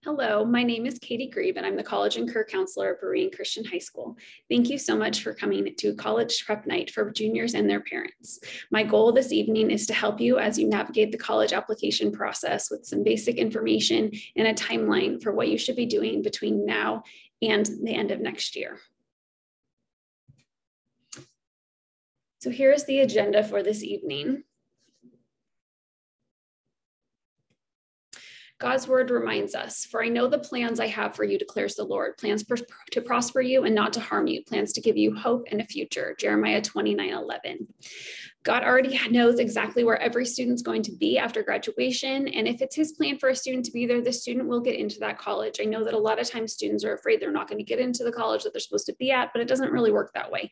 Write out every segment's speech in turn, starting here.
Hello, my name is Katie Grieve, and I'm the College and Career Counselor at Berean Christian High School. Thank you so much for coming to College Prep Night for juniors and their parents. My goal this evening is to help you as you navigate the college application process with some basic information and a timeline for what you should be doing between now and the end of next year. So here's the agenda for this evening. God's word reminds us, for I know the plans I have for you, declares the Lord, plans to prosper you and not to harm you, plans to give you hope and a future, Jeremiah 29:11. God already knows exactly where every student's going to be after graduation. And if it's his plan for a student to be there, the student will get into that college. I know that a lot of times students are afraid they're not going to get into the college that they're supposed to be at, but it doesn't really work that way.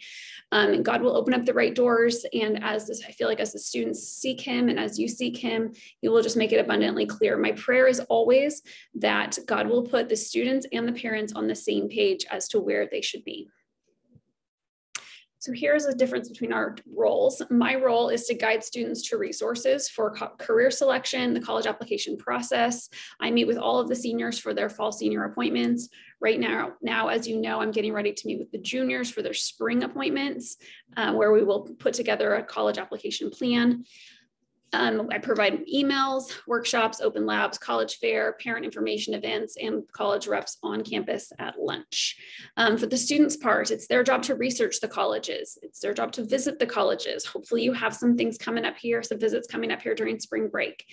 And God will open up the right doors. And I feel like as the students seek him and as you seek him, he will just make it abundantly clear. My prayer is always that God will put the students and the parents on the same page as to where they should be. So here's the difference between our roles. My role is to guide students to resources for career selection, the college application process. I meet with all of the seniors for their fall senior appointments. Right now, as you know, I'm getting ready to meet with the juniors for their spring appointments, where we will put together a college application plan. I provide emails, workshops, open labs, college fair, parent information events, and college reps on campus at lunch. For the students' part, it's their job to research the colleges. It's their job to visit the colleges. Hopefully you have some things coming up here, some visits coming up here during spring break.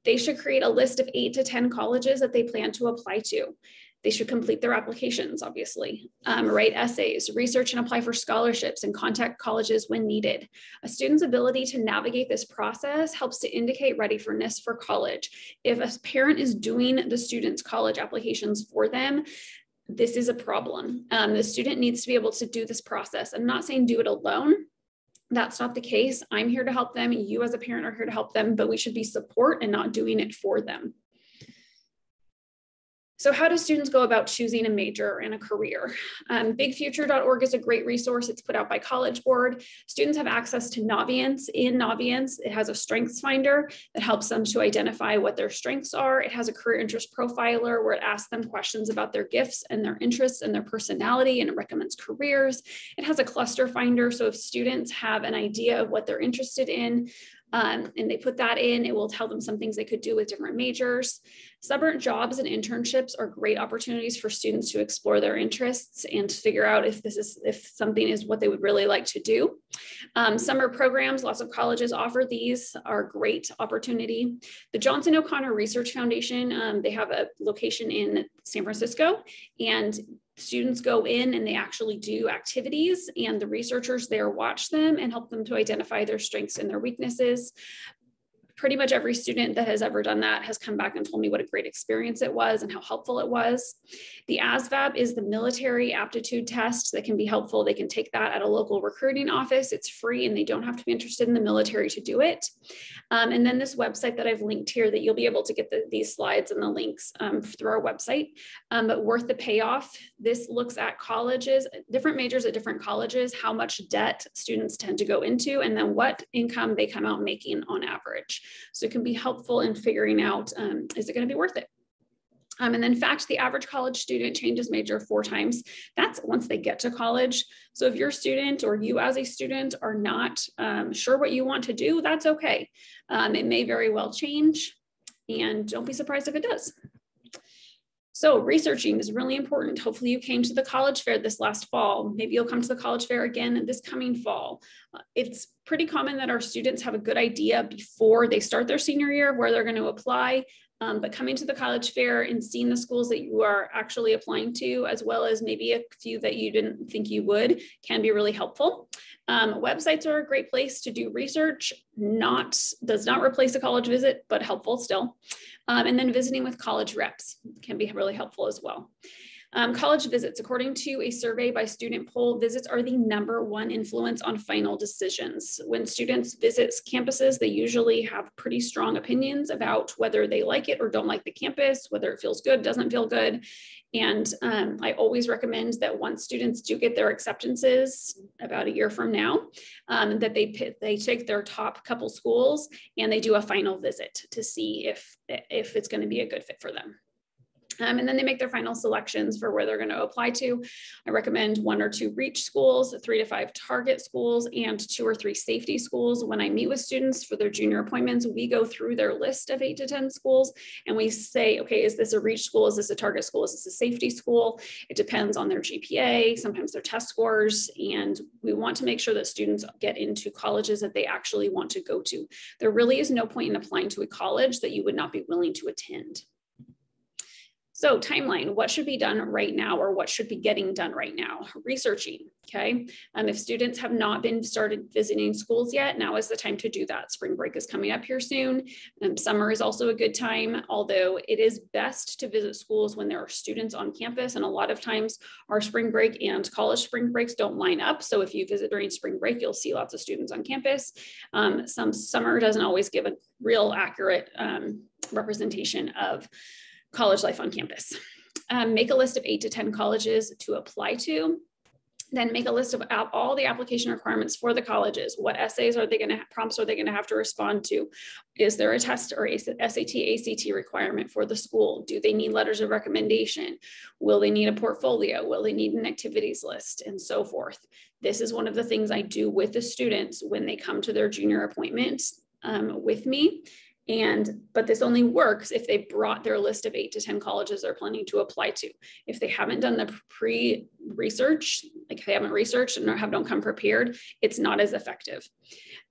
They should create a list of 8 to 10 colleges that they plan to apply to. They should complete their applications, obviously, write essays, research and apply for scholarships, and contact colleges when needed. A student's ability to navigate this process helps to indicate readiness for college. If a parent is doing the student's college applications for them, this is a problem. The student needs to be able to do this process. I'm not saying do it alone. That's not the case. I'm here to help them. You as a parent are here to help them, but we should be support and not doing it for them. So how do students go about choosing a major and a career? Bigfuture.org is a great resource. It's put out by College Board. Students have access to Naviance. In Naviance, it has a strengths finder that helps them to identify what their strengths are. It has a career interest profiler where it asks them questions about their gifts and their interests and their personality, and it recommends careers. It has a cluster finder. So if students have an idea of what they're interested in, and they put that in, it will tell them some things they could do with different majors. Summer jobs and internships are great opportunities for students to explore their interests and to figure out if something is what they would really like to do. Summer programs, lots of colleges offer these, are a great opportunity. The Johnson O'Connor Research Foundation, they have a location in San Francisco, and students go in and they actually do activities, and the researchers there watch them and help them to identify their strengths and their weaknesses. Pretty much every student that has ever done that has come back and told me what a great experience it was and how helpful it was. The ASVAB is the military aptitude test that can be helpful. They can take that at a local recruiting office. It's free and they don't have to be interested in the military to do it. And then this website that I've linked here that you'll be able to get these slides and the links through our website, but worth the payoff. This looks at colleges, different majors at different colleges, how much debt students tend to go into, and then what income they come out making on average. So it can be helpful in figuring out, is it going to be worth it? And then in fact, the average college student changes major 4 times. That's once they get to college. So if your student or you as a student are not sure what you want to do, that's okay. It may very well change, and don't be surprised if it does. So researching is really important. Hopefully you came to the college fair this last fall. Maybe you'll come to the college fair again this coming fall. It's pretty common that our students have a good idea before they start their senior year where they're going to apply. But coming to the college fair and seeing the schools that you are actually applying to, as well as maybe a few that you didn't think you would, can be really helpful. Websites are a great place to do research. Does not replace a college visit, but helpful still. And then visiting with college reps can be really helpful as well. College visits, according to a survey by Student Poll, visits are the #1 influence on final decisions. When students visit campuses, they usually have pretty strong opinions about whether they like it or don't like the campus, whether it feels good, doesn't feel good. And I always recommend that once students do get their acceptances about a year from now, that they take their top couple schools and they do a final visit to see if it's going to be a good fit for them. And then they make their final selections for where they're going to apply to. I recommend 1 or 2 reach schools, 3 to 5 target schools, and 2 or 3 safety schools. When I meet with students for their junior appointments, we go through their list of 8 to 10 schools and we say, okay, is this a reach school? Is this a target school? Is this a safety school? It depends on their GPA, sometimes their test scores, and we want to make sure that students get into colleges that they actually want to go to. There really is no point in applying to a college that you would not be willing to attend. So timeline, what should be done right now, or what should be getting done right now? Researching, okay? If students have not been started visiting schools yet, now is the time to do that. Spring break is coming up here soon. Summer is also a good time, although it is best to visit schools when there are students on campus. And a lot of times our spring break and college spring breaks don't line up. So if you visit during spring break, you'll see lots of students on campus. Some summer doesn't always give a real accurate representation of college life on campus. Make a list of 8 to 10 colleges to apply to. Then make a list of all the application requirements for the colleges. What essays are they going to, prompts are they going to have to respond to? Is there a test or SAT, ACT requirement for the school? Do they need letters of recommendation? Will they need a portfolio? Will they need an activities list, and so forth? This is one of the things I do with the students when they come to their junior appointments with me. But this only works if they brought their list of 8 to 10 colleges they're planning to apply to. If they haven't done the pre-research, like if they haven't researched and don't come prepared, it's not as effective.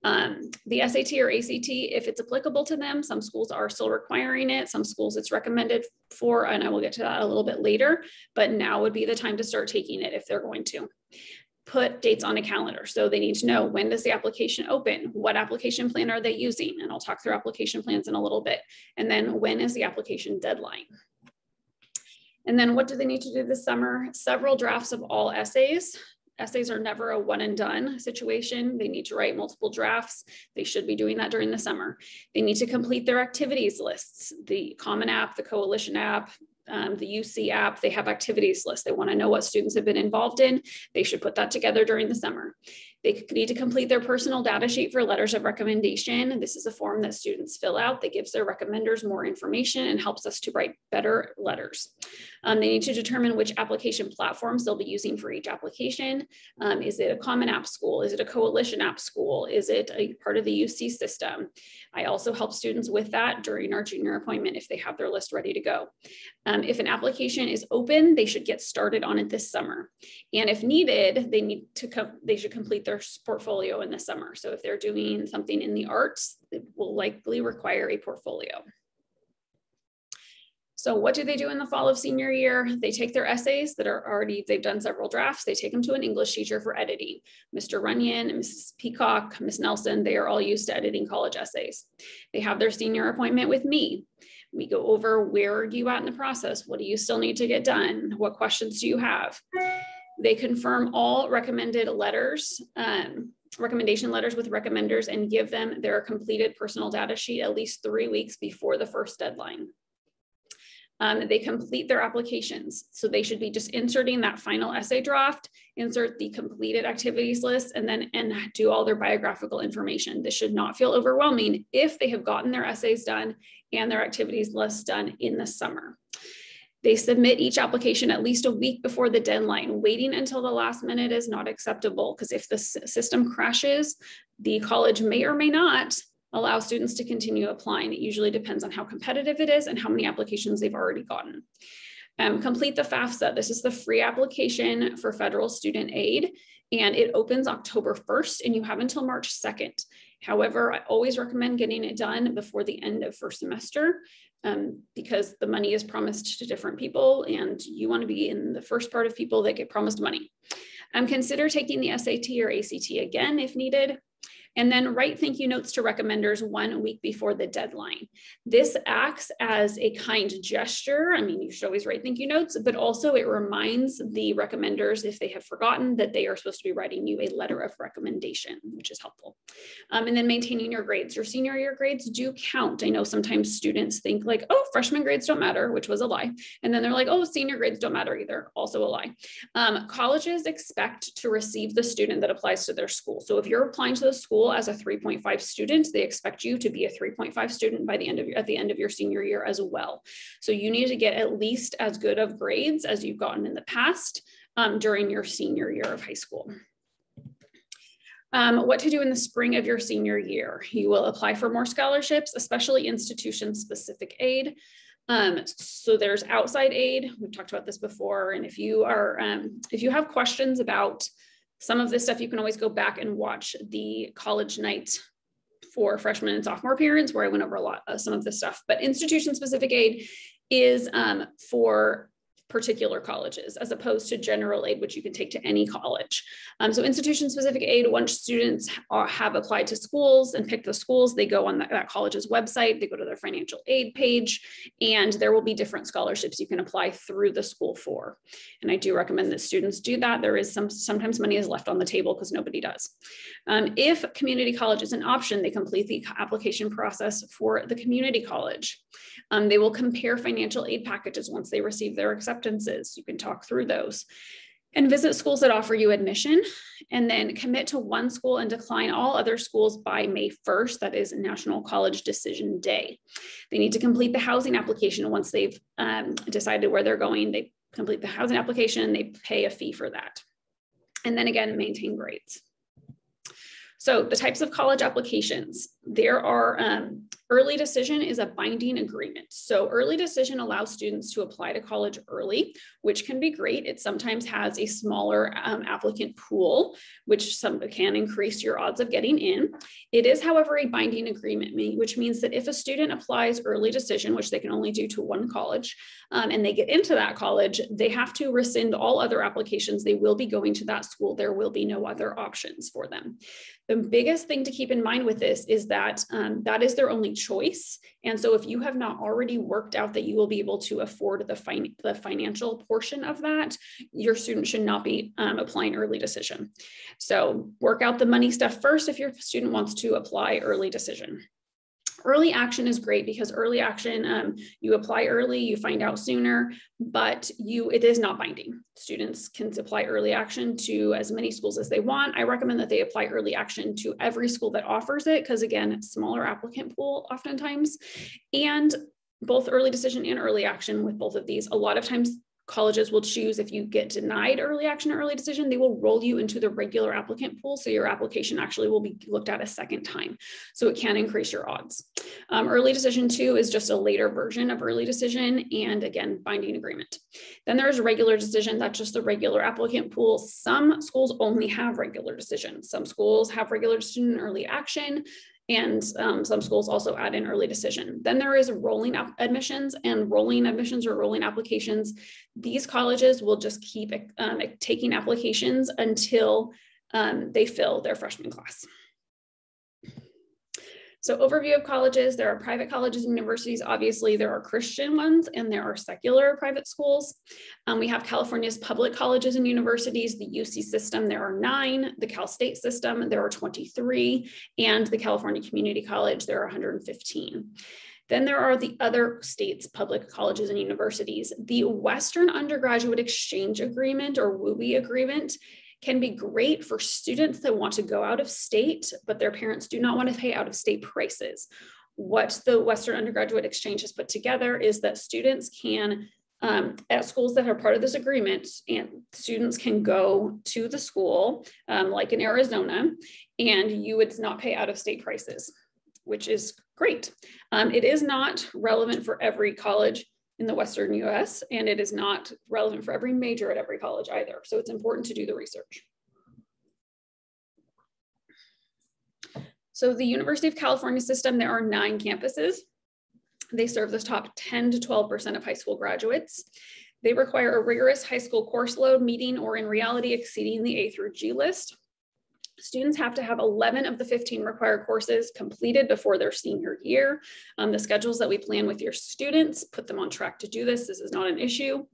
The SAT or ACT, if it's applicable to them, some schools are still requiring it. Some schools it's recommended for, and I will get to that a little bit later, but now would be the time to start taking it if they're going to. Put dates on a calendar. So they need to know, when does the application open? What application plan are they using? And I'll talk through application plans in a little bit. And then when is the application deadline? And then what do they need to do this summer? Several drafts of all essays. Essays are never a one and done situation. They need to write multiple drafts. They should be doing that during the summer. They need to complete their activities lists. The Common App, the Coalition app, the UC app, they have activities lists. They want to know what students have been involved in. They should put that together during the summer. They need to complete their personal data sheet for letters of recommendation. This is a form that students fill out that gives their recommenders more information and helps us to write better letters. They need to determine which application platforms they'll be using for each application. Is it a Common App school? Is it a Coalition App school? Is it a part of the UC system? I also help students with that during our junior appointment if they have their list ready to go. If an application is open, they should get started on it this summer. And if needed, they should complete their portfolio in the summer. So if they're doing something in the arts, it will likely require a portfolio. So what do they do in the fall of senior year? They take their essays that are already, they've done several drafts, they take them to an English teacher for editing. Mr. Runyon, Mrs. Peacock, Ms. Nelson, they are all used to editing college essays. They have their senior appointment with me. We go over, where are you at in the process? What do you still need to get done? What questions do you have? They confirm all recommended letters, recommendation letters with recommenders, and give them their completed personal data sheet at least 3 weeks before the first deadline. They complete their applications. So they should be just inserting that final essay draft, insert the completed activities list, and do all their biographical information. This should not feel overwhelming if they have gotten their essays done and their activities list done in the summer. They submit each application at least a week before the deadline. Waiting until the last minute is not acceptable, because if the system crashes, the college may or may not allow students to continue applying. It usually depends on how competitive it is and how many applications they've already gotten. Complete the FAFSA. This is the free application for federal student aid, and it opens October 1st, and you have until March 2nd. However, I always recommend getting it done before the end of first semester, because the money is promised to different people, and you want to be in the first part of people that get promised money. Consider taking the SAT or ACT again if needed. And then write thank you notes to recommenders 1 week before the deadline. This acts as a kind gesture. I mean, you should always write thank you notes, but also it reminds the recommenders, if they have forgotten, that they are supposed to be writing you a letter of recommendation, which is helpful. And then maintaining your grades. Your senior year grades do count. I know sometimes students think like, oh, freshman grades don't matter, which was a lie. And then they're like, oh, senior grades don't matter either, also a lie. Colleges expect to receive the student that applies to their school. So if you're applying to the school school as a 3.5 student, they expect you to be a 3.5 student by the end of at the end of your senior year as well. So you need to get at least as good of grades as you've gotten in the past during your senior year of high school. What to do in the spring of your senior year. You will apply for more scholarships, especially institution-specific aid. So there's outside aid. We've talked about this before. And if you have questions about some of this stuff, you can always go back and watch the college night for freshmen and sophomore parents, where I went over a lot of some of this stuff. But institution-specific aid is for particular colleges, as opposed to general aid, which you can take to any college. So institution-specific aid, once students have applied to schools and picked the schools, they go on that college's website, they go to their financial aid page, and there will be different scholarships you can apply through the school for. And I do recommend that students do that. There is sometimes money is left on the table because nobody does. If community college is an option, they complete the application process for the community college. They will compare financial aid packages once they receive their acceptances. You can talk through those and visit schools that offer you admission, and then commit to one school and decline all other schools by May 1st. That is National College Decision Day. They need to complete the housing application. Once they've decided where they're going, they complete the housing application, they pay a fee for that. And then again, maintain grades. So the types of college applications, there are early decision is a binding agreement. So early decision allows students to apply to college early, which can be great. It sometimes has a smaller applicant pool, which can increase your odds of getting in. It is, however, a binding agreement, which means that if a student applies early decision, which they can only do to one college, and they get into that college, they have to rescind all other applications. They will be going to that school. There will be no other options for them. The biggest thing to keep in mind with this is that that is their only choice. And so if you have not already worked out that you will be able to afford the financial portion of that, your student should not be applying early decision. So work out the money stuff first if your student wants to apply early decision. Early action is great because early action, you apply early, you find out sooner, but it is not binding. Students can apply early action to as many schools as they want. I recommend that they apply early action to every school that offers it, because again, smaller applicant pool oftentimes. And both early decision and early action, with both of these, a lot of times colleges will choose, if you get denied early action or early decision, they will roll you into the regular applicant pool. So your application actually will be looked at a second time. So it can increase your odds. Early decision 2 is just a later version of early decision, and again, binding agreement. Then there's regular decision. That's just the regular applicant pool. Some schools only have regular decision. Some schools have regular decision and early action, and some schools also add in early decision. Then there is rolling admissions, and rolling admissions or rolling applications. These colleges will just keep taking applications until they fill their freshman class. So overview of colleges, there are private colleges and universities. Obviously, there are Christian ones and there are secular private schools. We have California's public colleges and universities, the UC system, there are 9, the Cal State system, there are 23, and the California Community College, there are 115. Then there are the other states' public colleges and universities. The Western Undergraduate Exchange Agreement, or WUBE agreement, can be great for students that want to go out of state, but their parents do not want to pay out of state prices. What the Western Undergraduate Exchange has put together is that students can, at schools that are part of this agreement, and students can go to the school, like in Arizona, and you would not pay out of state prices, which is great. It is not relevant for every college in the Western US, and it is not relevant for every major at every college either. So it's important to do the research. So the University of California system, there are 9 campuses. They serve the top 10 to 12% of high school graduates. They require a rigorous high school course load, meeting or in reality exceeding the A through G list. Students have to have 11 of the 15 required courses completed before their senior year. The schedules that we plan with your students put them on track to do this. This is not an issue.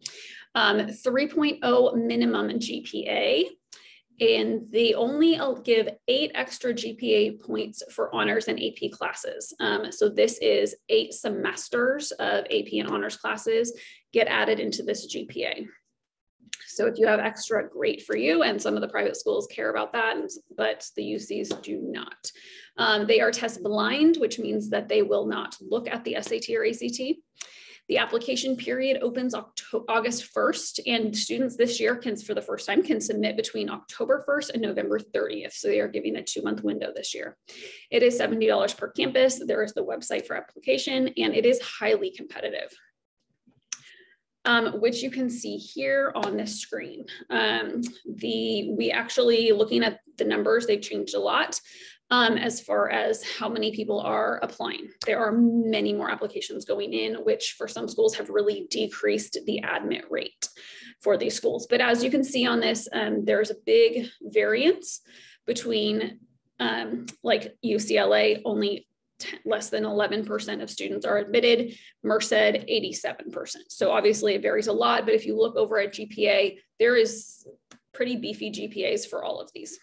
3.0 minimum GPA, and they only give 8 extra GPA points for honors and AP classes. So this is 8 semesters of AP and honors classes get added into this GPA. So if you have extra, great for you. And some of the private schools care about that, but the UCs do not. They are test blind, which means that they will not look at the SAT or ACT. The application period opens August 1st, and students this year can, for the first time, can submit between October 1st and November 30th. So they are giving a 2-month window this year. It is $70 per campus. There is the website for application, and it is highly competitive. Which you can see here on this screen. We actually, looking at the numbers, they've changed a lot as far as how many people are applying. There are many more applications going in, which for some schools have really decreased the admit rate for these schools. But as you can see on this, there's a big variance between like UCLA, only less than 11% of students are admitted, Merced 87%. So obviously it varies a lot, but if you look over at GPA, there is pretty beefy GPAs for all of these.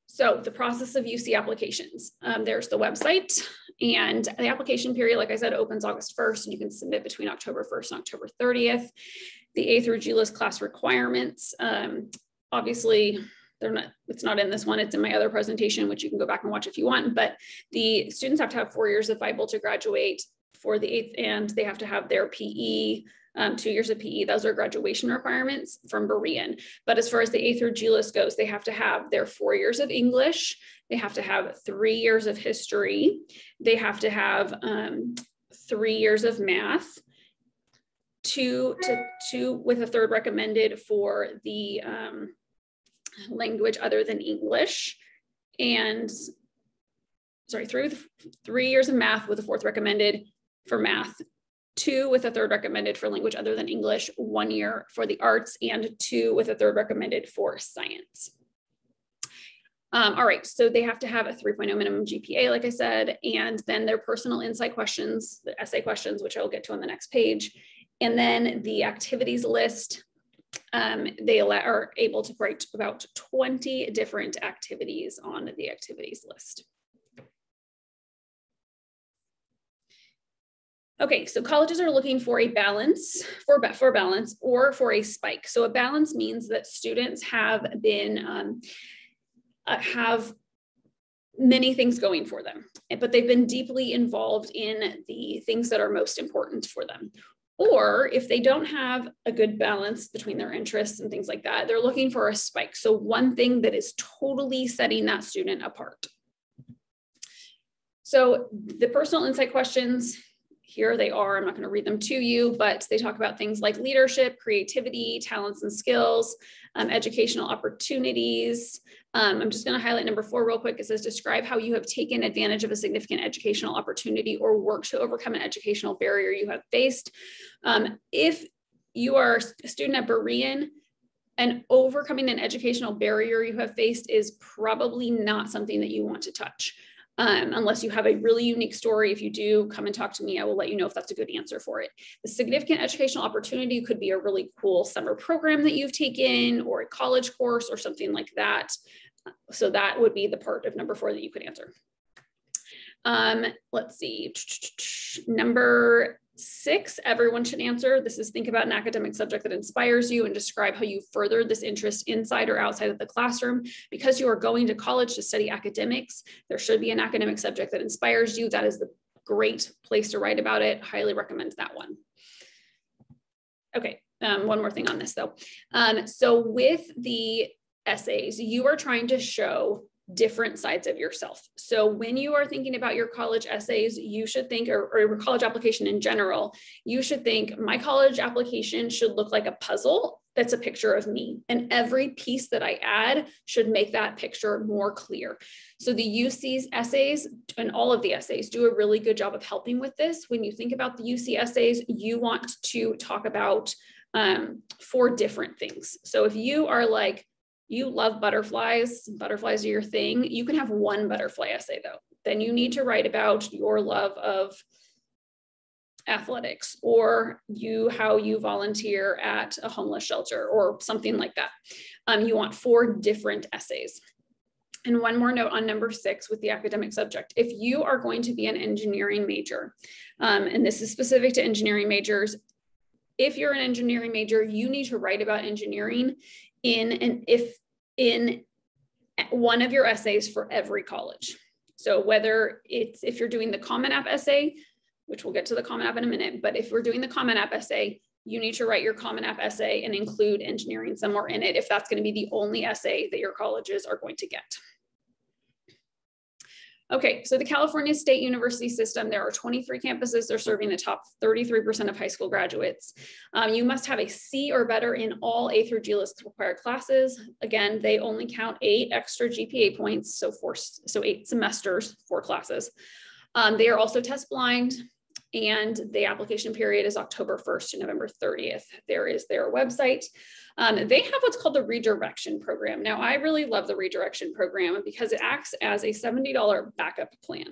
So the process of UC applications, there's the website, and the application period, like I said, opens August 1st, and you can submit between October 1st and October 30th. The A through G list class requirements, obviously, it's not in this one, it's in my other presentation, which you can go back and watch if you want, but the students have to have 4 years of Bible to graduate for the 8th, and they have to have their PE, 2 years of PE. Those are graduation requirements from Berean. But as far as the A through G list goes, they have to have their 4 years of English, they have to have 3 years of history, they have to have 3 years of math, two with a third recommended for the language other than English, and sorry, 3 years of math with a fourth recommended for math, 2 with a third recommended for language other than English, 1 year for the arts, and 2 with a third recommended for science. All right, so they have to have a 3.0 minimum GPA, like I said, and then their personal insight questions, the essay questions, which I'll get to on the next page, and then the activities list. They are able to write about 20 different activities on the activities list. Okay, so colleges are looking for a balance, for balance or for a spike. So a balance means that students have been, have many things going for them, but they've been deeply involved in the things that are most important for them. Or if they don't have a good balance between their interests and things like that, they're looking for a spike. So one thing that is totally setting that student apart. So the personal insight questions, here they are. I'm not going to read them to you, but they talk about things like leadership, creativity, talents and skills, educational opportunities. I'm just going to highlight number 4 real quick. It says, describe how you have taken advantage of a significant educational opportunity or worked to overcome an educational barrier you have faced. If you are a student at Berean, and overcoming an educational barrier you have faced is probably not something that you want to touch. Unless you have a really unique story. If you do, come and talk to me. I will let you know if that's a good answer for it. The significant educational opportunity could be a really cool summer program that you've taken, or a college course or something like that. So that would be the part of number 4 that you could answer. Let's see. Number 6, everyone should answer. This is, think about an academic subject that inspires you and describe how you furthered this interest inside or outside of the classroom. Because you are going to college to study academics, there should be an academic subject that inspires you. That is the great place to write about it. Highly recommend that one. Okay, one more thing on this though. So with the essays, you are trying to show different sides of yourself. So when you are thinking about your college essays, you should think, or your college application in general, you should think, my college application should look like a puzzle that's a picture of me. And every piece that I add should make that picture more clear. So the UC's essays and all of the essays do a really good job of helping with this. When you think about the UC essays, you want to talk about 4 different things. So if you are like, you love butterflies are your thing, you can have 1 butterfly essay though. Then you need to write about your love of athletics, or how you volunteer at a homeless shelter or something like that. You want 4 different essays. And one more note on number 6 with the academic subject. If you are going to be an engineering major, and this is specific to engineering majors, if you're an engineering major, you need to write about engineering in one of your essays for every college. So whether it's, if you're doing the Common App essay, which we'll get to the Common App in a minute, but if we're doing the Common App essay, you need to write your Common App essay and include engineering somewhere in it if that's going to be the only essay that your colleges are going to get. Okay, so the California State University system, there are 23 campuses. They're serving the top 33% of high school graduates. You must have a C or better in all A through G list required classes. Again, they only count 8 extra GPA points, so 8 semesters, 4 classes. They are also test blind, and the application period is October 1st to November 30th. There is their website. They have what's called the redirection program. Now, I really love the redirection program because it acts as a $70 backup plan.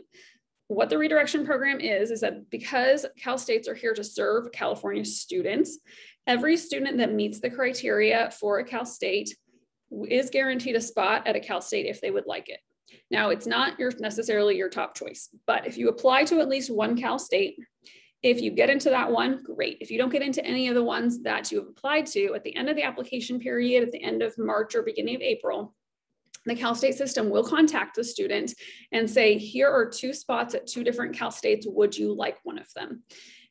What the redirection program is that because Cal States are here to serve California students, every student that meets the criteria for a Cal State is guaranteed a spot at a Cal State if they would like it. Now, it's not necessarily your top choice, but if you apply to at least one Cal State, if you get into that one, great. If you don't get into any of the ones that you have applied to, at the end of the application period, at the end of March or beginning of April, the Cal State system will contact the student and say, here are 2 spots at 2 different Cal States. Would you like one of them?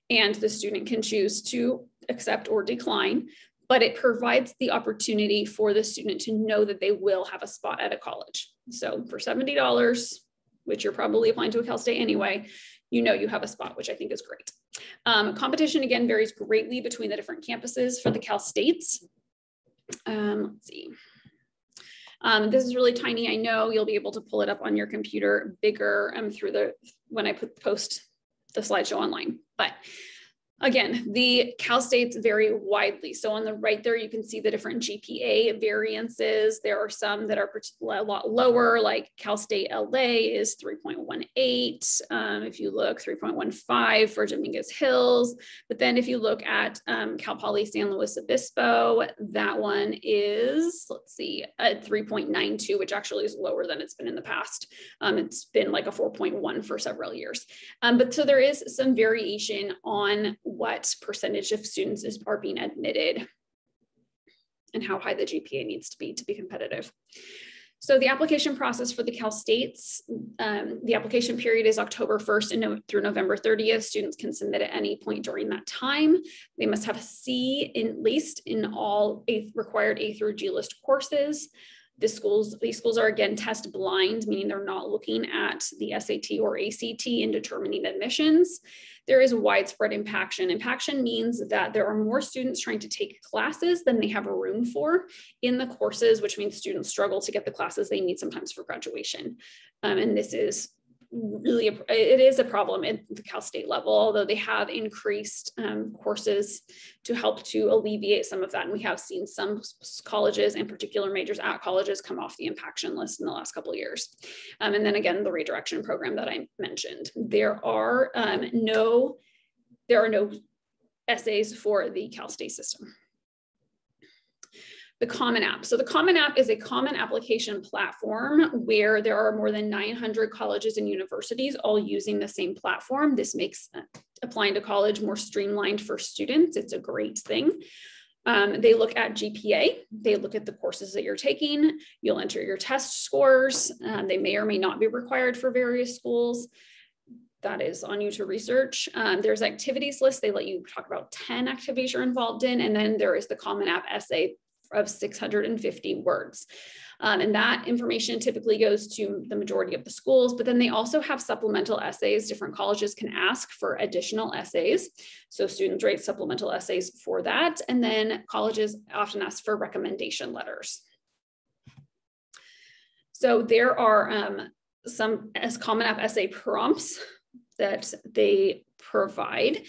And the student can choose to accept or decline, but it provides the opportunity for the student to know that they will have a spot at a college. So for $70, which you're probably applying to a Cal State anyway, you know you have a spot, which I think is great. Competition, again, varies greatly between the different campuses for the Cal States. Let's see. This is really tiny. I know you'll be able to pull it up on your computer bigger when I post the slideshow online. But again, the Cal States vary widely. So on the right there, you can see the different GPA variances. There are some that are a lot lower, like Cal State LA is 3.18. If you look, 3.15 for Dominguez Hills. But then if you look at Cal Poly San Luis Obispo, that one is, let's see, at 3.92, which actually is lower than it's been in the past. It's been like a 4.1 for several years. But so there is some variation on what percentage of students are being admitted and how high the GPA needs to be competitive. So the application process for the Cal States, the application period is October 1st through November 30th. Students can submit at any point during that time. They must have a C at least in all required A through G list courses. These schools are again test blind, meaning they're not looking at the SAT or ACT in determining admissions. There is widespread impaction. Impaction means that there are more students trying to take classes than they have room for in the courses, which means students struggle to get the classes they need sometimes for graduation. And this is really, it is a problem at the Cal State level, although they have increased courses to help to alleviate some of that. And we have seen some colleges and particular majors at colleges come off the impaction list in the last couple of years. And then again, the redirection program that I mentioned. There are no essays for the Cal State system. The Common App. So the Common App is a common application platform where there are more than 900 colleges and universities all using the same platform. This makes applying to college more streamlined for students. It's a great thing. They look at GPA. They look at the courses that you're taking. You'll enter your test scores. They may or may not be required for various schools. That is on you to research. There's activities list. They let you talk about 10 activities you're involved in. And then there is the Common App essay of 650 words. And that information typically goes to the majority of the schools, but then they also have supplemental essays. Different colleges can ask for additional essays. So students write supplemental essays for that. And then colleges often ask for recommendation letters. So there are some Common App essay prompts that they provide.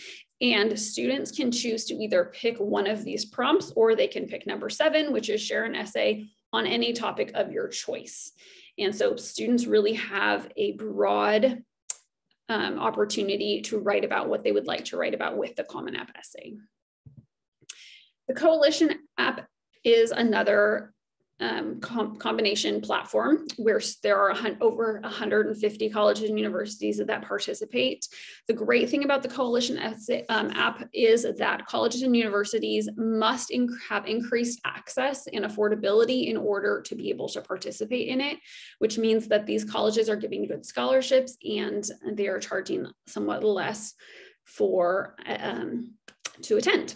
And students can choose to either pick one of these prompts, or they can pick number 7, which is share an essay on any topic of your choice. And so students really have a broad opportunity to write about what they would like to write about with the Common App essay. The Coalition App is another combination platform where there are over 150 colleges and universities that participate. The great thing about the Coalition app is that colleges and universities must have increased access and affordability in order to be able to participate in it, which means that these colleges are giving good scholarships and they are charging somewhat less for to attend.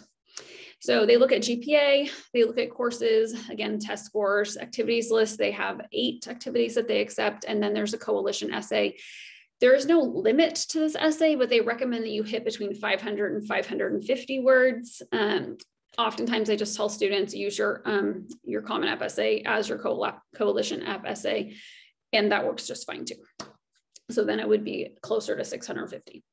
So they look at GPA, they look at courses, again, test scores, activities list. They have 8 activities that they accept. And then there's a coalition essay. There is no limit to this essay, but they recommend that you hit between 500 and 550 words. Oftentimes they just tell students, use your Common App essay as your coalition app essay. And that works just fine too. So then it would be closer to 650.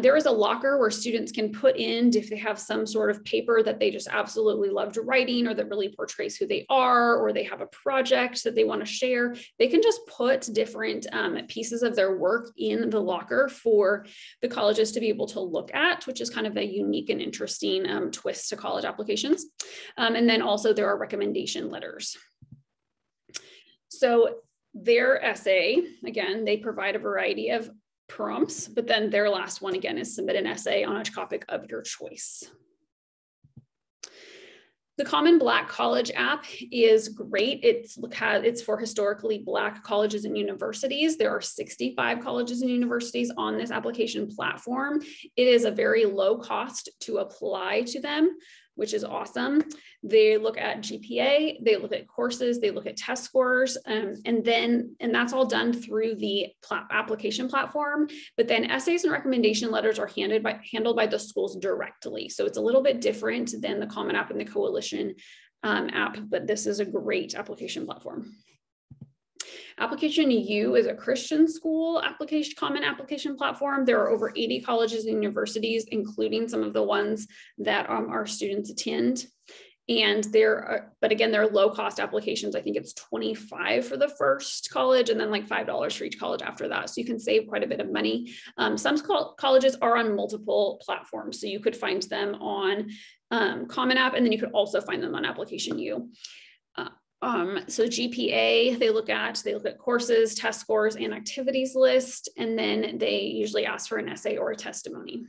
There is a locker where students can put in if they have some sort of paper that they just absolutely loved writing or that really portrays who they are, or they have a project that they want to share. They can just put different pieces of their work in the locker for the colleges to be able to look at, which is kind of a unique and interesting twist to college applications. And then also there are recommendation letters. So their essay, again, they provide a variety of prompts, but then their last one again is submit an essay on a topic of your choice. The Common Black College app is great. It's for historically Black colleges and universities. There are 65 colleges and universities on this application platform. It is a very low cost to apply to them, which is awesome. They look at GPA, they look at courses, they look at test scores, and that's all done through the application platform. But then essays and recommendation letters are handled by the schools directly. So it's a little bit different than the Common App and the Coalition app, but this is a great application platform. Application U is a Christian school common application platform. There are over 80 colleges and universities, including some of the ones that our students attend. And but again, they're low cost applications. I think it's $25 for the first college and then like $5 for each college after that. So you can save quite a bit of money. Some colleges are on multiple platforms. So you could find them on Common App, and then you could also find them on Application U. So GPA, they look at courses, test scores, and activities list, and then they usually ask for an essay or a testimony.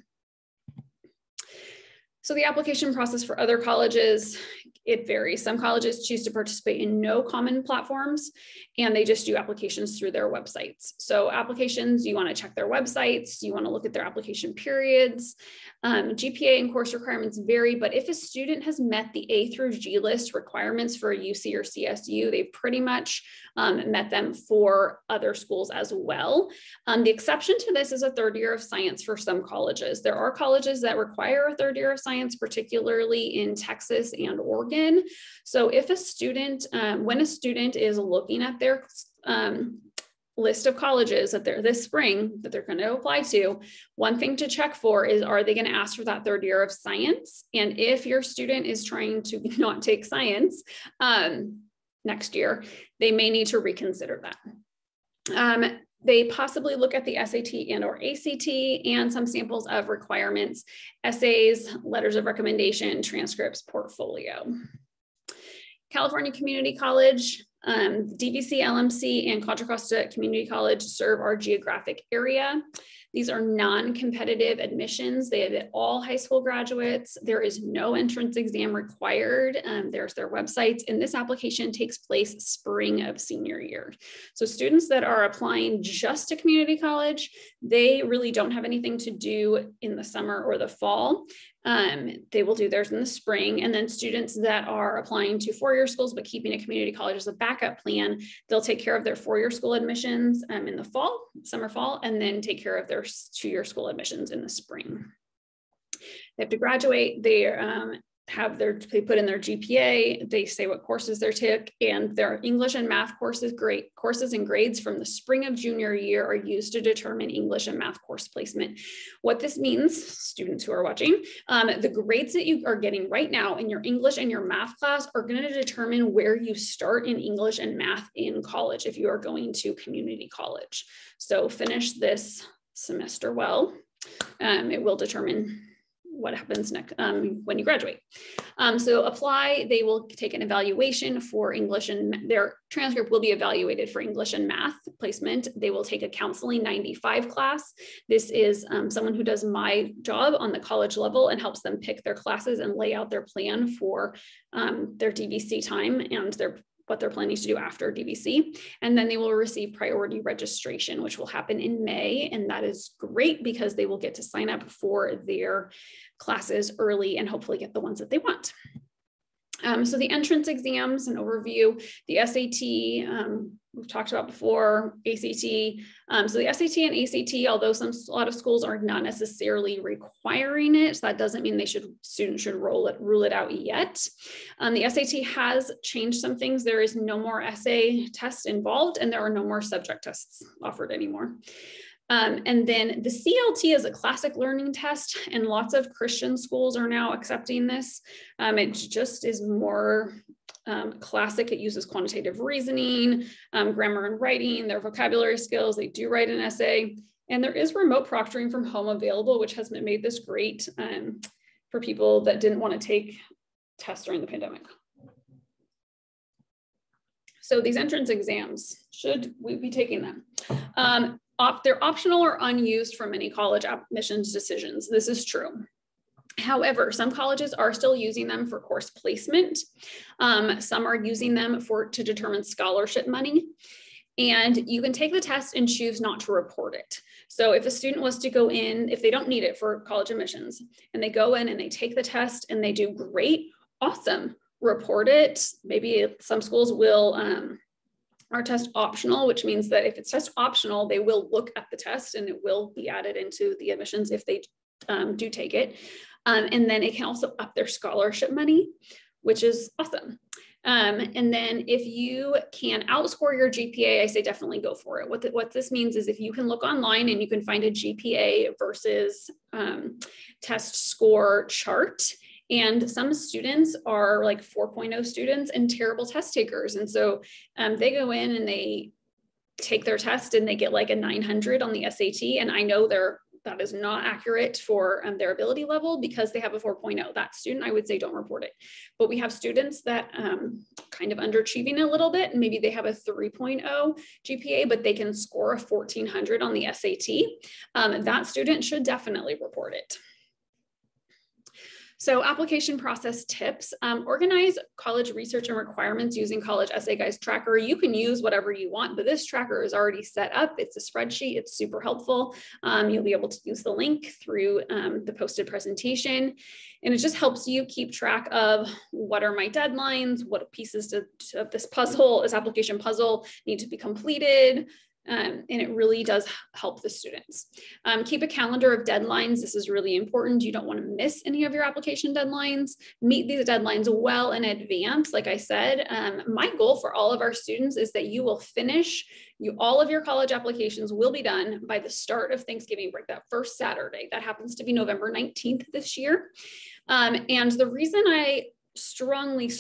So the application process for other colleges, it varies. Some colleges choose to participate in no common platforms, and they just do applications through their websites. So applications, you want to check their websites, you want to look at their application periods. GPA and course requirements vary, but if a student has met the A through G list requirements for a UC or CSU, they've pretty much met them for other schools as well. The exception to this is a third year of science for some colleges. There are colleges that require a third year of science, particularly in Texas and Oregon. So if a student, when a student is looking at their list of colleges that this spring that they're going to apply to, one thing to check for is, are they going to ask for that third year of science? And if your student is trying to not take science next year, they may need to reconsider that. They possibly look at the SAT and or ACT and some samples of requirements, essays, letters of recommendation, transcripts, portfolio. California Community College, DVC, LMC, and Contra Costa Community College serve our geographic area. These are non-competitive admissions. They admit all high school graduates. There is no entrance exam required. There's their websites, and this application takes place spring of senior year. So students that are applying just to community college, they really don't have anything to do in the summer or the fall. They will do theirs in the spring. And then students that are applying to four-year schools, but keeping a community college as a backup plan, they'll take care of their four-year school admissions in the fall, summer, fall, and then take care of their two-year school admissions in the spring. They have to graduate. They put in their GPA, they say what courses they took, and their English and math courses and grades from the spring of junior year are used to determine English and math course placement. What this means, students who are watching, the grades that you are getting right now in your English and your math class are going to determine where you start in English and math in college if you are going to community college. So finish this semester well. It will determine what happens next when you graduate. So apply, they will take an evaluation for English, and their transcript will be evaluated for English and math placement. They will take a Counseling 95 class. This is someone who does my job on the college level and helps them pick their classes and lay out their plan for their DVC time and what they're planning to do after DVC. And then they will receive priority registration, which will happen in May. And that is great because they will get to sign up for their classes early and hopefully get the ones that they want. So the entrance exams, an overview, the SAT, we've talked about before, ACT. So the SAT and ACT, although a lot of schools are not necessarily requiring it, so that doesn't mean students should rule it out yet. The SAT has changed some things. There is no more essay test involved, and there are no more subject tests offered anymore. And then the CLT is a classic learning test, and lots of Christian schools are now accepting this. It just is more classic. It uses quantitative reasoning, grammar and writing, their vocabulary skills. They do write an essay, and there is remote proctoring from home available, which has made this great for people that didn't want to take tests during the pandemic. So these entrance exams, should we be taking them? They're optional or unused for many college admissions decisions. This is true. However, some colleges are still using them for course placement. Some are using them to determine scholarship money. And you can take the test and choose not to report it. So if a student was to go in, if they don't need it for college admissions, and they go in and they take the test and they do great, awesome, report it. Maybe some schools will are test optional, which means that if it's test optional, they will look at the test and it will be added into the admissions if they do take it. And then it can also up their scholarship money, which is awesome. And then if you can outscore your GPA, I say definitely go for it. What this means is if you can look online and you can find a GPA versus test score chart. And some students are like 4.0 students and terrible test takers. And so they go in and they take their test and they get like a 900 on the SAT. And I know that is not accurate for their ability level because they have a 4.0. That student, I would say, don't report it. But we have students that kind of underachieving a little bit, and maybe they have a 3.0 GPA, but they can score a 1400 on the SAT. That student should definitely report it. So application process tips, organize college research and requirements using College Essay Guys Tracker. You can use whatever you want, but this tracker is already set up. It's a spreadsheet, it's super helpful. You'll be able to use the link through the posted presentation. And it just helps you keep track of what are my deadlines, what pieces of this application puzzle need to be completed. And it really does help the students. Keep a calendar of deadlines. This is really important. You don't want to miss any of your application deadlines. Meet these deadlines well in advance. Like I said, my goal for all of our students is that you will finish, all of your college applications will be done by the start of Thanksgiving break, that first Saturday. That happens to be November 19th this year. And the reason I strongly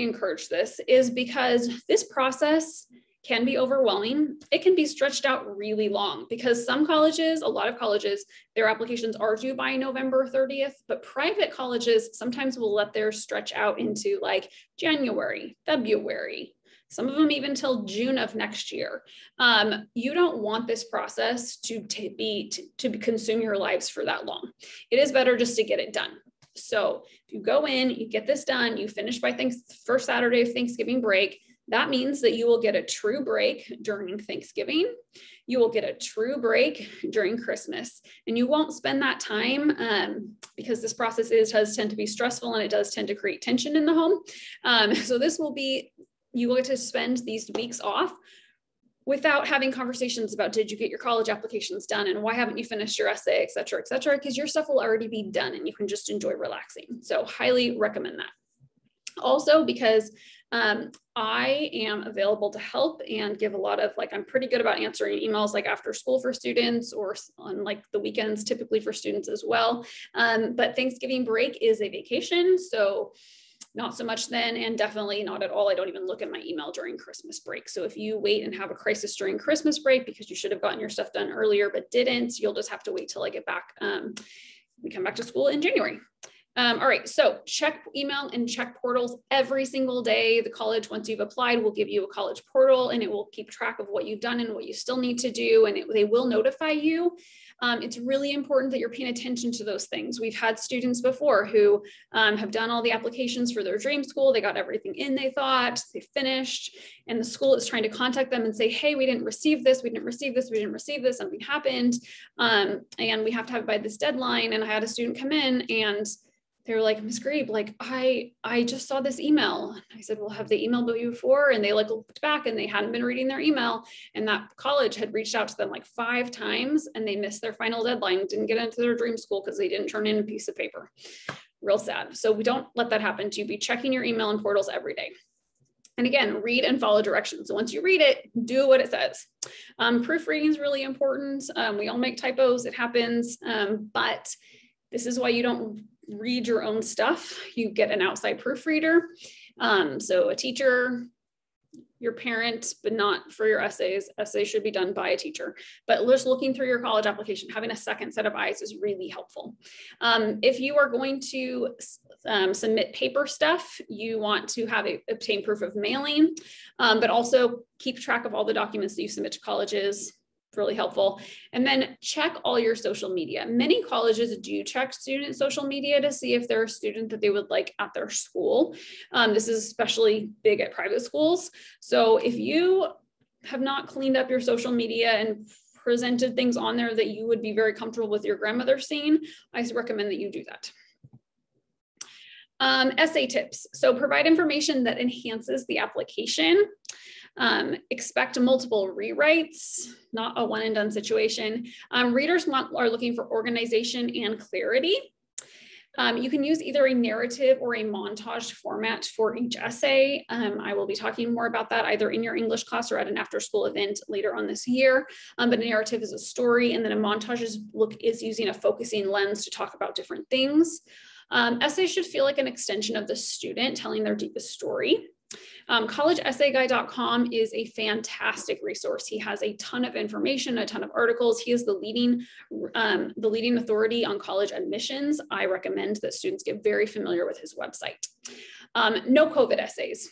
encourage this is because this process can be overwhelming. It can be stretched out really long because some colleges, a lot of colleges, their applications are due by November 30th, but private colleges sometimes will let theirs stretch out into like January, February, some of them even till June of next year. You don't want this process to consume your lives for that long. It is better just to get it done. So if you go in, you get this done, you finish by first Saturday of Thanksgiving break. That means that you will get a true break during Thanksgiving. You will get a true break during Christmas, and you won't spend that time because this process does tend to be stressful and it does tend to create tension in the home. So you will get to spend these weeks off without having conversations about, did you get your college applications done and why haven't you finished your essay, et cetera, because your stuff will already be done and you can just enjoy relaxing. So highly recommend that. Also, because I am available to help and give a lot of, I'm pretty good about answering emails like after school for students or on like the weekends, typically for students as well. But Thanksgiving break is a vacation, so not so much then, and definitely not at all. I don't even look at my email during Christmas break. So if you wait and have a crisis during Christmas break because you should have gotten your stuff done earlier but didn't, you'll just have to wait till I get back we come back to school in January. All right, so check email and check portals every single day. The college, once you've applied, will give you a college portal, and it will keep track of what you've done and what you still need to do, and they will notify you. It's really important that you're paying attention to those things. We've had students before who have done all the applications for their dream school. They got everything in, they thought, they finished, and the school is trying to contact them and say, hey, we didn't receive this, we didn't receive this, we didn't receive this, something happened, and we have to have it by this deadline. And I had a student come in and they were like, Ms. Grebe, like, I just saw this email. I said, well, have they emailed you before? And they like looked back and they hadn't been reading their email. And that college had reached out to them like 5 times and they missed their final deadline, didn't get into their dream school because they didn't turn in a piece of paper. Real sad. So we don't let that happen to you. Be checking your email and portals every day. And again, read and follow directions. So once you read it, do what it says. Proofreading is really important. We all make typos, it happens, but this is why you don't read your own stuff. You get an outside proofreader. So a teacher, your parent, but not for your essays. Essays should be done by a teacher. But just looking through your college application, having a second set of eyes is really helpful. If you are going to submit paper stuff, you want to have obtain proof of mailing, but also keep track of all the documents that you submit to colleges. Really helpful. And then check all your social media. Many colleges do check student social media to see if they're a student that they would like at their school. This is especially big at private schools. So if you have not cleaned up your social media and presented things on there that you would be very comfortable with your grandmother seeing, I recommend that you do that. Essay tips. So provide information that enhances the application. Expect multiple rewrites, not a one and done situation. Readers are looking for organization and clarity. You can use either a narrative or a montage format for each essay. I will be talking more about that either in your English class or at an after-school event later on this year. But a narrative is a story, and then a montage is using a focusing lens to talk about different things. Essays should feel like an extension of the student telling their deepest story. CollegeEssayGuide.com is a fantastic resource. He has a ton of information, a ton of articles. He is the leading authority on college admissions. I recommend that students get very familiar with his website. No COVID essays.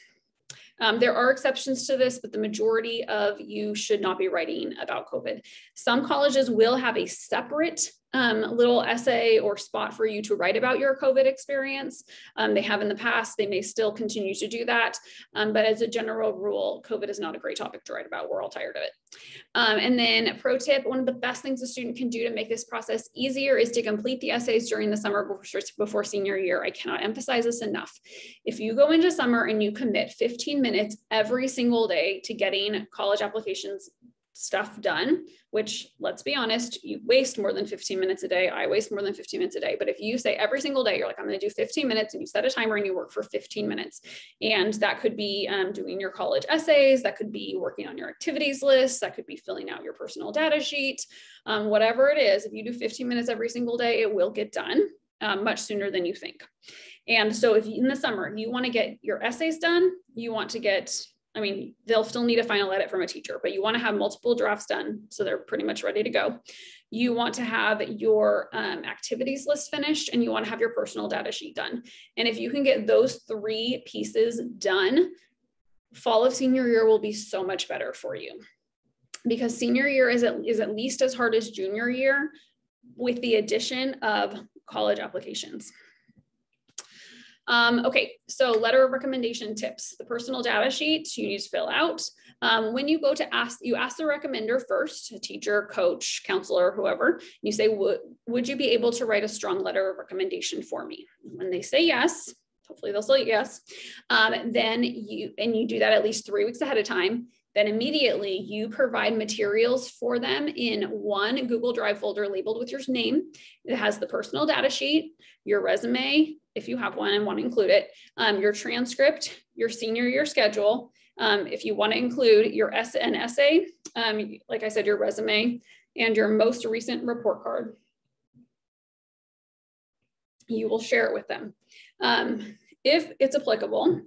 There are exceptions to this, but the majority of you should not be writing about COVID. Some colleges will have a separate little essay or spot for you to write about your COVID experience. They have in the past, they may still continue to do that. But as a general rule, COVID is not a great topic to write about. We're all tired of it. And then pro tip, one of the best things a student can do to make this process easier is to complete the essays during the summer before senior year. I cannot emphasize this enough. If you go into summer and you commit 15 minutes every single day to getting college applications stuff done, which, let's be honest, you waste more than 15 minutes a day. I waste more than 15 minutes a day. But if you say every single day, you're like, I'm going to do 15 minutes, and you set a timer and you work for 15 minutes. And that could be doing your college essays. That could be working on your activities list. That could be filling out your personal data sheet. Whatever it is, if you do 15 minutes every single day, it will get done much sooner than you think. And so if in the summer, you want to get your essays done, you want to get, I mean, they'll still need a final edit from a teacher, but you want to have multiple drafts done so they're pretty much ready to go. You want to have your activities list finished, and you want to have your personal data sheet done. And if you can get those 3 pieces done, fall of senior year will be so much better for you, because senior year is at least as hard as junior year with the addition of college applications. Okay, so letter of recommendation tips. The personal data sheet you need to fill out. When you go to ask, you ask the recommender first, a teacher, coach, counselor, whoever. You say, would you be able to write a strong letter of recommendation for me? When they say yes, hopefully they'll say yes, then you do that at least 3 weeks ahead of time. Then immediately you provide materials for them in one Google Drive folder labeled with your name. It has the personal data sheet, your resume, if you have one and want to include it, your transcript, your senior year schedule. If you want to include an essay, like I said, your resume, and your most recent report card. You will share it with them. If it's applicable,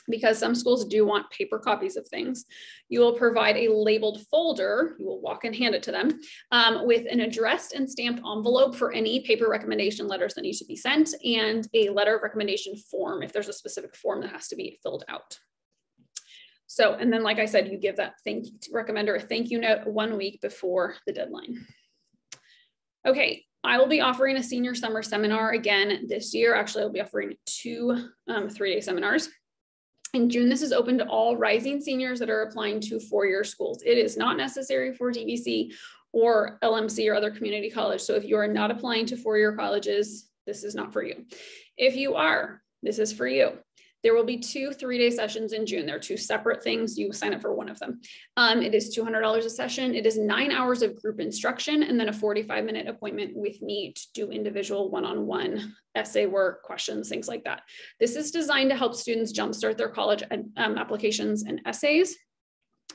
because some schools do want paper copies of things. You will provide a labeled folder, you will walk and hand it to them, with an addressed and stamped envelope for any paper recommendation letters that need to be sent, and a letter of recommendation form if there's a specific form that has to be filled out. So, and then like I said, you give that recommender a thank you note 1 week before the deadline. Okay, I will be offering a senior summer seminar again this year. Actually, I'll be offering 2 3-day seminars. In June, this is open to all rising seniors that are applying to 4-year schools. It is not necessary for DVC or LMC or other community college. So if you are not applying to 4-year colleges, this is not for you. If you are, this is for you. There will be 2 3-day sessions in June. They're 2 separate things. You sign up for one of them. It is $200 a session. It is 9 hours of group instruction and then a 45-minute appointment with me to do individual one-on-one essay work, questions, things like that. This is designed to help students jumpstart their college applications and essays.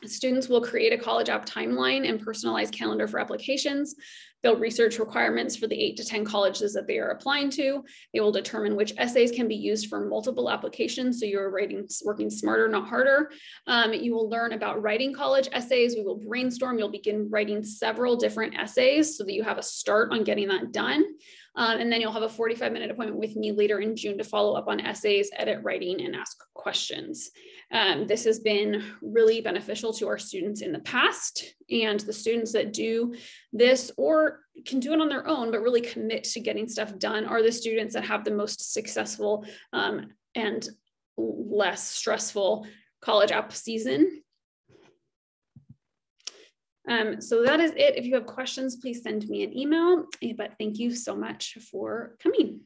Students will create a college app timeline and personalized calendar for applications. They'll research requirements for the 8 to 10 colleges that they are applying to. They will determine which essays can be used for multiple applications, so you're working smarter, not harder. You will learn about writing college essays. We will brainstorm. You'll begin writing several different essays so that you have a start on getting that done. And then you'll have a 45-minute appointment with me later in June to follow up on essays, edit writing, and ask questions. This has been really beneficial to our students in the past, and the students that do this or can do it on their own, but really commit to getting stuff done are the students that have the most successful and less stressful college app season. So that is it. If you have questions, please send me an email, but thank you so much for coming.